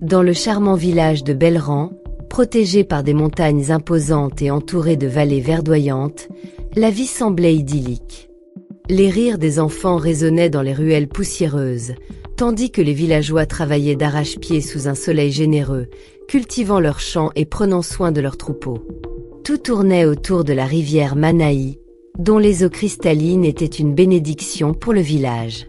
Dans le charmant village de Belleran, protégé par des montagnes imposantes et entouré de vallées verdoyantes, la vie semblait idyllique. Les rires des enfants résonnaient dans les ruelles poussiéreuses, tandis que les villageois travaillaient d'arrache-pied sous un soleil généreux, cultivant leurs champs et prenant soin de leurs troupeaux. Tout tournait autour de la rivière Manaï, dont les eaux cristallines étaient une bénédiction pour le village.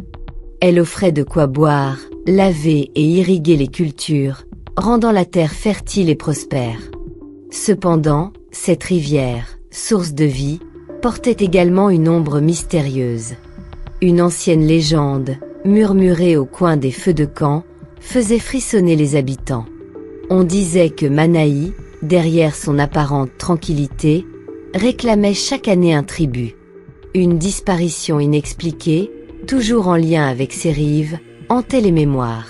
Elle offrait de quoi boire, laver et irriguer les cultures, rendant la terre fertile et prospère. Cependant, cette rivière, source de vie, portait également une ombre mystérieuse. Une ancienne légende, murmurée au coin des feux de camp, faisait frissonner les habitants. On disait que Manaï, derrière son apparente tranquillité, réclamait chaque année un tribut. Une disparition inexpliquée, toujours en lien avec ses rives, hantait les mémoires.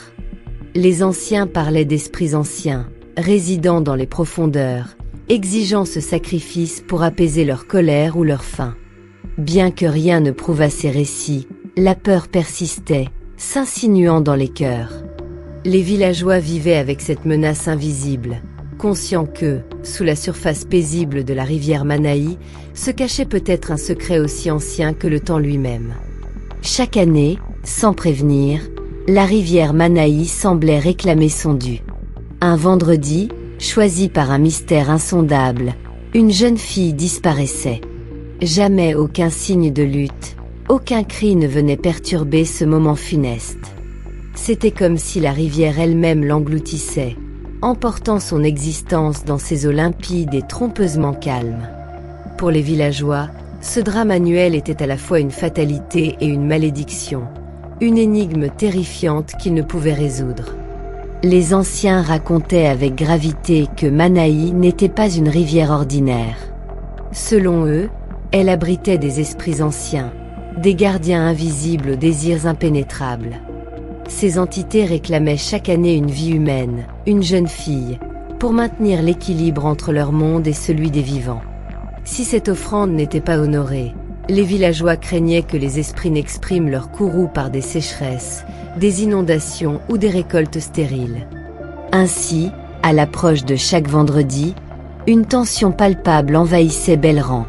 Les anciens parlaient d'esprits anciens, résidant dans les profondeurs, exigeant ce sacrifice pour apaiser leur colère ou leur faim. Bien que rien ne prouvât ces récits, la peur persistait, s'insinuant dans les cœurs. Les villageois vivaient avec cette menace invisible, conscients que, sous la surface paisible de la rivière Manaï, se cachait peut-être un secret aussi ancien que le temps lui-même. Chaque année, sans prévenir, la rivière Manaï semblait réclamer son dû. Un vendredi, choisi par un mystère insondable, une jeune fille disparaissait. Jamais aucun signe de lutte, aucun cri ne venait perturber ce moment funeste. C'était comme si la rivière elle-même l'engloutissait, emportant son existence dans ses eaux limpides et trompeusement calmes. Pour les villageois, ce drame annuel était à la fois une fatalité et une malédiction, une énigme terrifiante qu'ils ne pouvaient résoudre. Les anciens racontaient avec gravité que Manaï n'était pas une rivière ordinaire. Selon eux, elle abritait des esprits anciens, des gardiens invisibles aux désirs impénétrables. Ces entités réclamaient chaque année une vie humaine, une jeune fille, pour maintenir l'équilibre entre leur monde et celui des vivants. Si cette offrande n'était pas honorée, les villageois craignaient que les esprits n'expriment leur courroux par des sécheresses, des inondations ou des récoltes stériles. Ainsi, à l'approche de chaque vendredi, une tension palpable envahissait Belleran.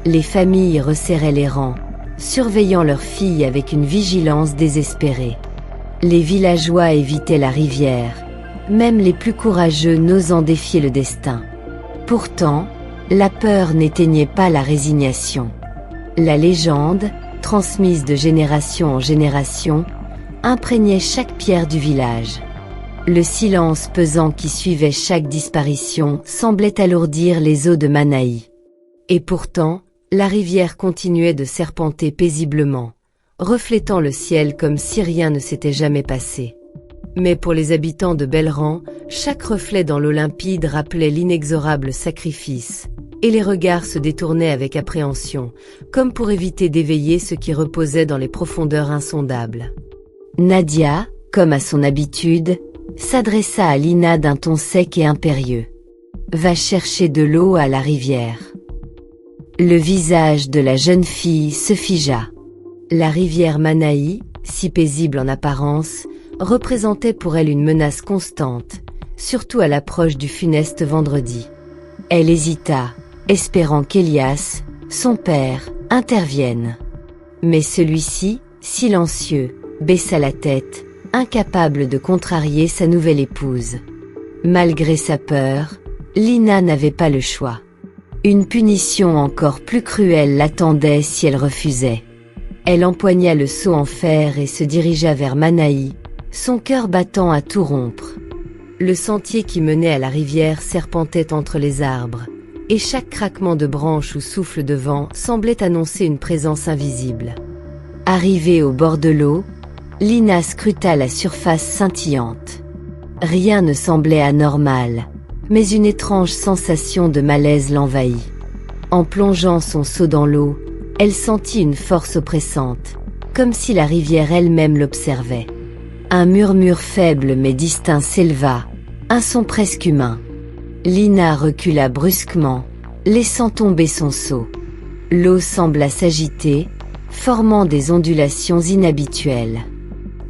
Les familles resserraient les rangs, surveillant leurs filles avec une vigilance désespérée. Les villageois évitaient la rivière, même les plus courageux n'osant défier le destin. Pourtant, la peur n'éteignait pas la résignation. La légende, transmise de génération en génération, imprégnait chaque pierre du village. Le silence pesant qui suivait chaque disparition semblait alourdir les eaux de Manaï. Et pourtant, la rivière continuait de serpenter paisiblement, reflétant le ciel comme si rien ne s'était jamais passé. Mais pour les habitants de Belleran, chaque reflet dans l'eau limpide rappelait l'inexorable sacrifice, et les regards se détournaient avec appréhension, comme pour éviter d'éveiller ce qui reposait dans les profondeurs insondables. Nadia, comme à son habitude, s'adressa à Lina d'un ton sec et impérieux. « Va chercher de l'eau à la rivière. » Le visage de la jeune fille se figea. La rivière Manaï, si paisible en apparence, représentait pour elle une menace constante, surtout à l'approche du funeste vendredi. Elle hésita, espérant qu'Elias, son père, intervienne. Mais celui-ci, silencieux, baissa la tête, incapable de contrarier sa nouvelle épouse. Malgré sa peur, Lina n'avait pas le choix. Une punition encore plus cruelle l'attendait si elle refusait. Elle empoigna le seau en fer et se dirigea vers Manaï, son cœur battant à tout rompre. Le sentier qui menait à la rivière serpentait entre les arbres, et chaque craquement de branches ou souffle de vent semblait annoncer une présence invisible. Arrivée au bord de l'eau, Lina scruta la surface scintillante. Rien ne semblait anormal, mais une étrange sensation de malaise l'envahit. En plongeant son seau dans l'eau, elle sentit une force oppressante, comme si la rivière elle-même l'observait. Un murmure faible mais distinct s'éleva, un son presque humain. Lina recula brusquement, laissant tomber son seau. L'eau sembla s'agiter, formant des ondulations inhabituelles.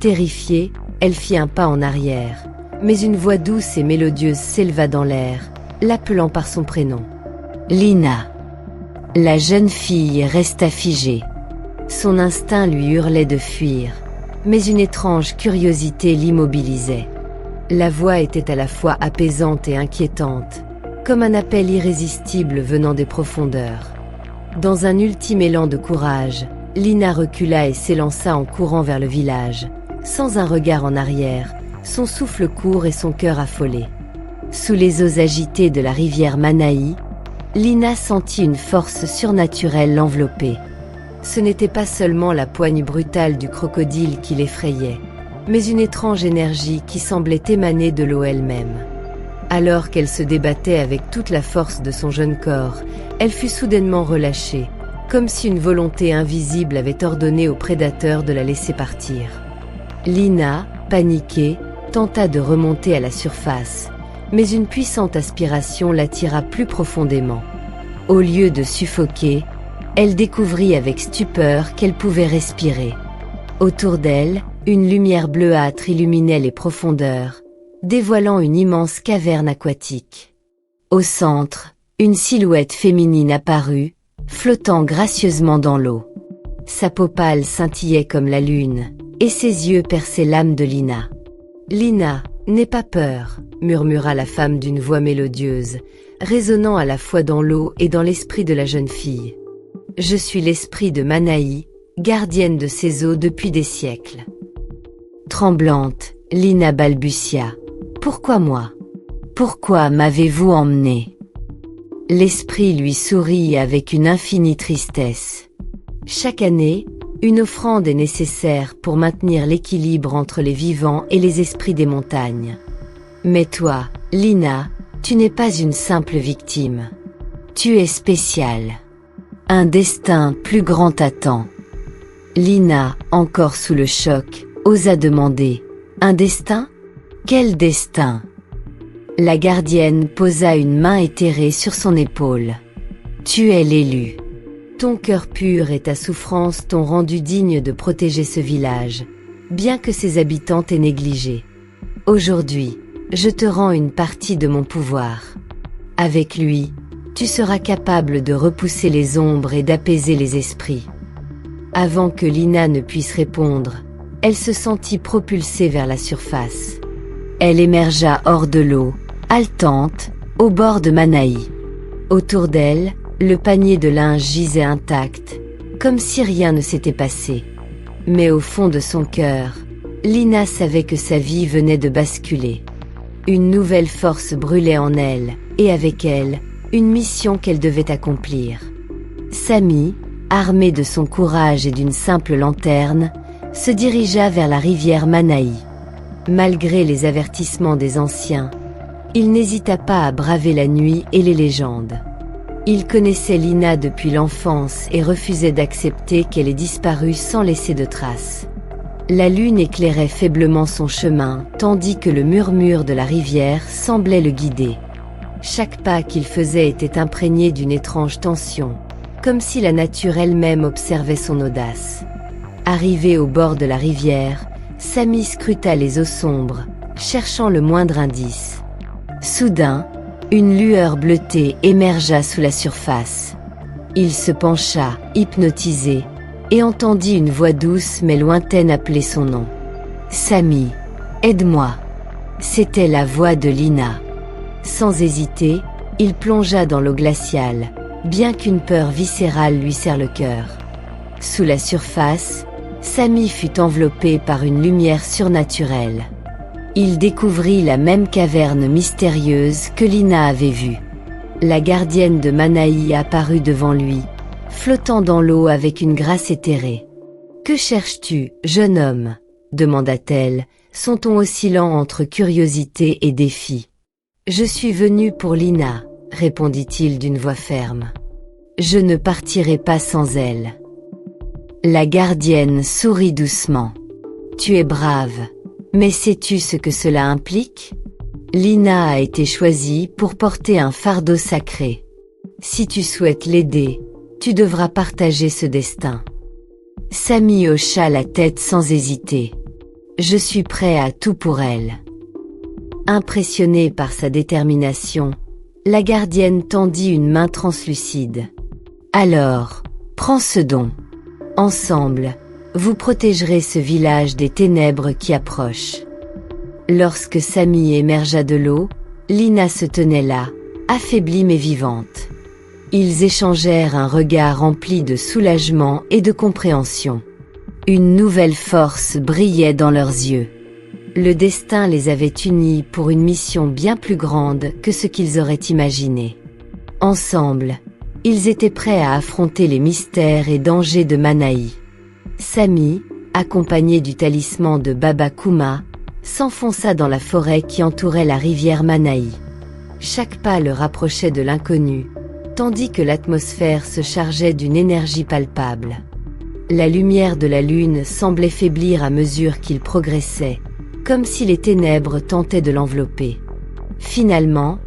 Terrifiée, elle fit un pas en arrière, Mais une voix douce et mélodieuse s'éleva dans l'air, l'appelant par son prénom. Lina. La jeune fille resta figée. Son instinct lui hurlait de fuir, mais une étrange curiosité l'immobilisait. La voix était à la fois apaisante et inquiétante, comme un appel irrésistible venant des profondeurs. Dans un ultime élan de courage, Lina recula et s'élança en courant vers le village, sans un regard en arrière, son souffle court et son cœur affolé. Sous les eaux agitées de la rivière Manaï, Lina sentit une force surnaturelle l'envelopper. Ce n'était pas seulement la poigne brutale du crocodile qui l'effrayait, mais une étrange énergie qui semblait émaner de l'eau elle-même. Alors qu'elle se débattait avec toute la force de son jeune corps, elle fut soudainement relâchée, comme si une volonté invisible avait ordonné au prédateur de la laisser partir. Lina, paniquée, tenta de remonter à la surface, mais une puissante aspiration l'attira plus profondément. Au lieu de suffoquer, elle découvrit avec stupeur qu'elle pouvait respirer. Autour d'elle, une lumière bleuâtre illuminait les profondeurs, dévoilant une immense caverne aquatique. Au centre, une silhouette féminine apparut, flottant gracieusement dans l'eau. Sa peau pâle scintillait comme la lune, et ses yeux perçaient l'âme de Lina. « Lina, n'aie pas peur », murmura la femme d'une voix mélodieuse, résonnant à la fois dans l'eau et dans l'esprit de la jeune fille. « Je suis l'esprit de Manaï, gardienne de ces eaux depuis des siècles. » Tremblante, Lina balbutia. « Pourquoi moi? Pourquoi m'avez-vous emmenée ?» L'esprit lui sourit avec une infinie tristesse. Chaque année, une offrande est nécessaire pour maintenir l'équilibre entre les vivants et les esprits des montagnes. Mais toi, Lina, tu n'es pas une simple victime. Tu es spéciale. Un destin plus grand t'attend. Lina, encore sous le choc, osa demander. Un destin? Quel destin? La gardienne posa une main éthérée sur son épaule. Tu es l'élu. Ton cœur pur et ta souffrance t'ont rendu digne de protéger ce village, bien que ses habitants t'aient négligé. Aujourd'hui, je te rends une partie de mon pouvoir. Avec lui, tu seras capable de repousser les ombres et d'apaiser les esprits. Avant que Lina ne puisse répondre, elle se sentit propulsée vers la surface. Elle émergea hors de l'eau, haletante, au bord de Manaï. Autour d'elle, le panier de linge gisait intact, comme si rien ne s'était passé. Mais au fond de son cœur, Lina savait que sa vie venait de basculer. Une nouvelle force brûlait en elle, et avec elle, une mission qu'elle devait accomplir. Sami, armé de son courage et d'une simple lanterne, se dirigea vers la rivière Manaï. Malgré les avertissements des anciens, il n'hésita pas à braver la nuit et les légendes. Il connaissait Lina depuis l'enfance et refusait d'accepter qu'elle ait disparu sans laisser de traces. La lune éclairait faiblement son chemin, tandis que le murmure de la rivière semblait le guider. Chaque pas qu'il faisait était imprégné d'une étrange tension, comme si la nature elle-même observait son audace. Arrivé au bord de la rivière, Sami scruta les eaux sombres, cherchant le moindre indice. Soudain, une lueur bleutée émergea sous la surface. Il se pencha, hypnotisé, et entendit une voix douce mais lointaine appeler son nom. « Sami, aide-moi !» C'était la voix de Lina. Sans hésiter, il plongea dans l'eau glaciale, bien qu'une peur viscérale lui serre le cœur. Sous la surface, Sami fut enveloppé par une lumière surnaturelle. Il découvrit la même caverne mystérieuse que Lina avait vue. La gardienne de Manaï apparut devant lui, flottant dans l'eau avec une grâce éthérée. « Que cherches-tu, jeune homme ?» demanda-t-elle, son ton oscillant entre curiosité et défi. « Je suis venu pour Lina », répondit-il d'une voix ferme. « Je ne partirai pas sans elle. » La gardienne sourit doucement. « Tu es brave. Mais sais-tu ce que cela implique? Lina a été choisie pour porter un fardeau sacré. Si tu souhaites l'aider, tu devras partager ce destin. » Sami hocha la tête sans hésiter. « Je suis prêt à tout pour elle. » Impressionnée par sa détermination, la gardienne tendit une main translucide. « Alors, prends ce don. Ensemble, vous protégerez ce village des ténèbres qui approchent. » Lorsque Samy émergea de l'eau, Lina se tenait là, affaiblie mais vivante. Ils échangèrent un regard rempli de soulagement et de compréhension. Une nouvelle force brillait dans leurs yeux. Le destin les avait unis pour une mission bien plus grande que ce qu'ils auraient imaginé. Ensemble, ils étaient prêts à affronter les mystères et dangers de Manaï. Samy, accompagné du talisman de Baba Kuma, s'enfonça dans la forêt qui entourait la rivière Manaï. Chaque pas le rapprochait de l'inconnu, tandis que l'atmosphère se chargeait d'une énergie palpable. La lumière de la lune semblait faiblir à mesure qu'il progressait, comme si les ténèbres tentaient de l'envelopper. Finalement,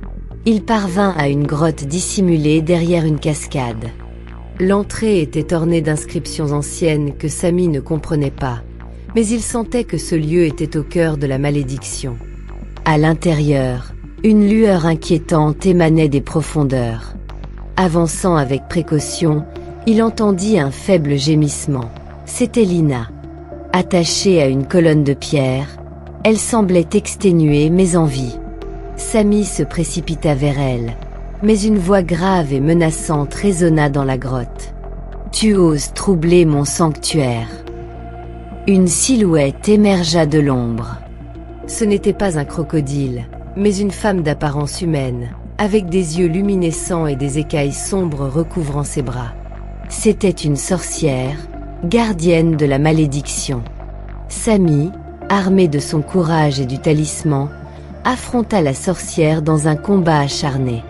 il parvint à une grotte dissimulée derrière une cascade. L'entrée était ornée d'inscriptions anciennes que Samy ne comprenait pas, mais il sentait que ce lieu était au cœur de la malédiction. À l'intérieur, une lueur inquiétante émanait des profondeurs. Avançant avec précaution, il entendit un faible gémissement. C'était Lina. Attachée à une colonne de pierre, elle semblait exténuée mais en vie. Samy se précipita vers elle, mais une voix grave et menaçante résonna dans la grotte. « Tu oses troubler mon sanctuaire !» Une silhouette émergea de l'ombre. Ce n'était pas un crocodile, mais une femme d'apparence humaine, avec des yeux luminescents et des écailles sombres recouvrant ses bras. C'était une sorcière, gardienne de la malédiction. Samy, armé de son courage et du talisman, affronta la sorcière dans un combat acharné.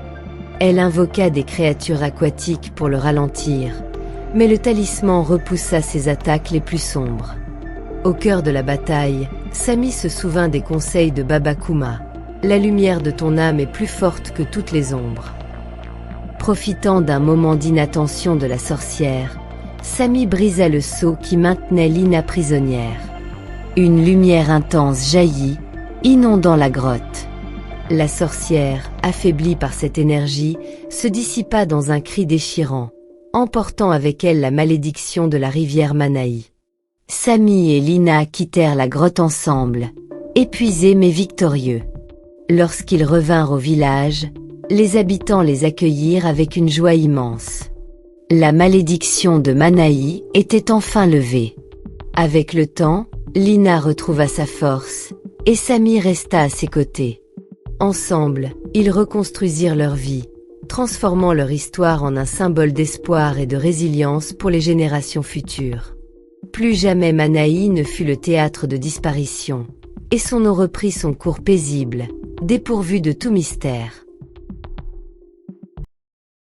Elle invoqua des créatures aquatiques pour le ralentir, mais le talisman repoussa ses attaques les plus sombres. Au cœur de la bataille, Samy se souvint des conseils de Baba Kuma. La lumière de ton âme est plus forte que toutes les ombres. Profitant d'un moment d'inattention de la sorcière, Samy brisa le sceau qui maintenait Lina prisonnière. Une lumière intense jaillit, inondant la grotte. La sorcière, affaiblie par cette énergie, se dissipa dans un cri déchirant, emportant avec elle la malédiction de la rivière Manaï. Samy et Lina quittèrent la grotte ensemble, épuisés mais victorieux. Lorsqu'ils revinrent au village, les habitants les accueillirent avec une joie immense. La malédiction de Manaï était enfin levée. Avec le temps, Lina retrouva sa force, et Samy resta à ses côtés. Ensemble, ils reconstruisirent leur vie, transformant leur histoire en un symbole d'espoir et de résilience pour les générations futures. Plus jamais Manaï ne fut le théâtre de disparition, et son eau reprit son cours paisible, dépourvu de tout mystère.